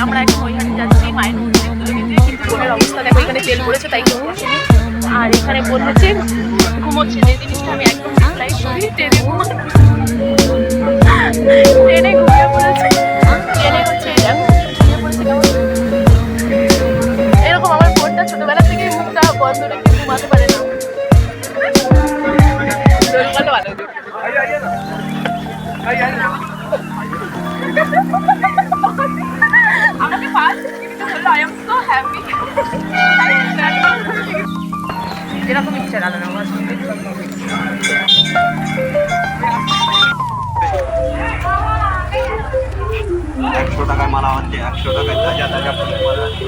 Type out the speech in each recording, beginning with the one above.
আমরা এখন ওইখানে যাচ্ছি মায়ের মন্দিরে তুলে দিতে, কিন্তু বোনের অবস্থা দেখো, এখানে তেল পড়েছে তাই কেউ বসেনি। আর এখানে বোন হচ্ছে ঘুমোচ্ছে, যে জিনিসটা আমি একদম ডিসলাইক করি, ট্রেনে ঘুমিয়ে পড়েছে। ট্রেনে হচ্ছে ঘুমিয়ে পড়েছে কেমন এরকম। আমার বোনটা ছোটবেলা থেকে মুখটা বন্ধ রেখে ঘুমাতে পারে না। আমাকে ফার্স্ট বললো আই এম সো হ্যাপি, এরকম ইচ্ছা লাগে না আমার। 100 টাকায় মারা হচ্ছে, 100 টাকায় তাজা তাজা ফুল মারা হচ্ছে।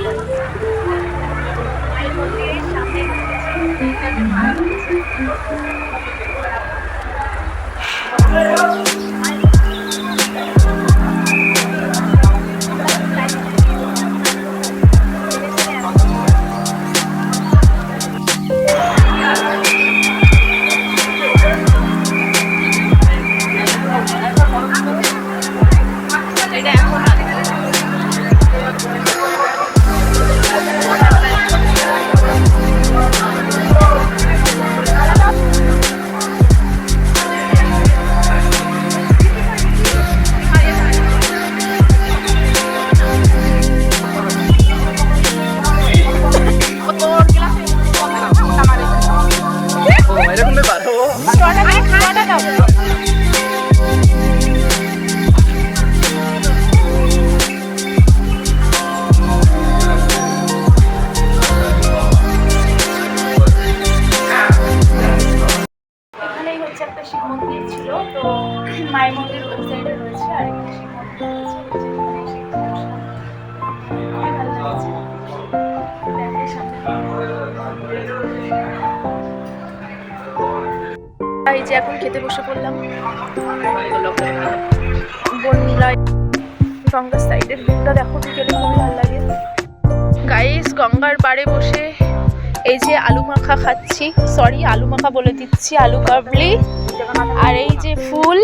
একটা শিব মন্দির ছিল, তো মায়ের মন্দির ওই সাইডে রয়েছে, আর একটা শিব মন্দির রয়েছে। খুবই ভালো লাগছে। এই যে এখন খেতে বসে পড়লাম। বোনরা গঙ্গার সাইডের ভিউটা দেখো, বিকেলে খুবই ভালো লাগে। গাইস, গঙ্গার পাড়ে বসে এই যে আলু মাখা খাচ্ছি, সরি আলু মাখা বলে দিচ্ছি, আলু কাবলি, আর এই যে ফুল,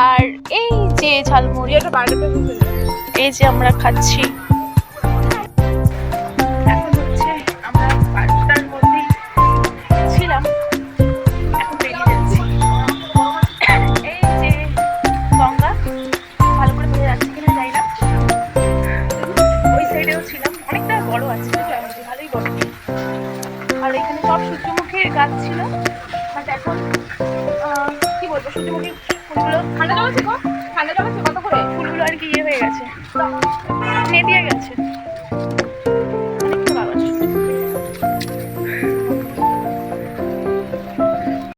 আর এই যে ঝালমুড়ি, এই যে আমরা খাচ্ছি। এখন হচ্ছে আমরা 5টার মধ্যেই ছিলাম, এখন বেরিয়ে যাচ্ছি। এই যে গঙ্গা, ভালো করে বোঝা যাচ্ছে কিনা যাই না, ওই সাইডেও ছিলাম, অনেকটা বড় আছে, ভালোই বড়। আর এখানে সব সূর্যমুখীর গাছ ছিল, বাট এখন কি বলবো, সূর্যমুখী ফুলগুলো ঠান্ডা জল আছে কত করে, ফুলগুলো আর কি ইয়ে হয়ে গেছে, নেতিয়ে গেছে।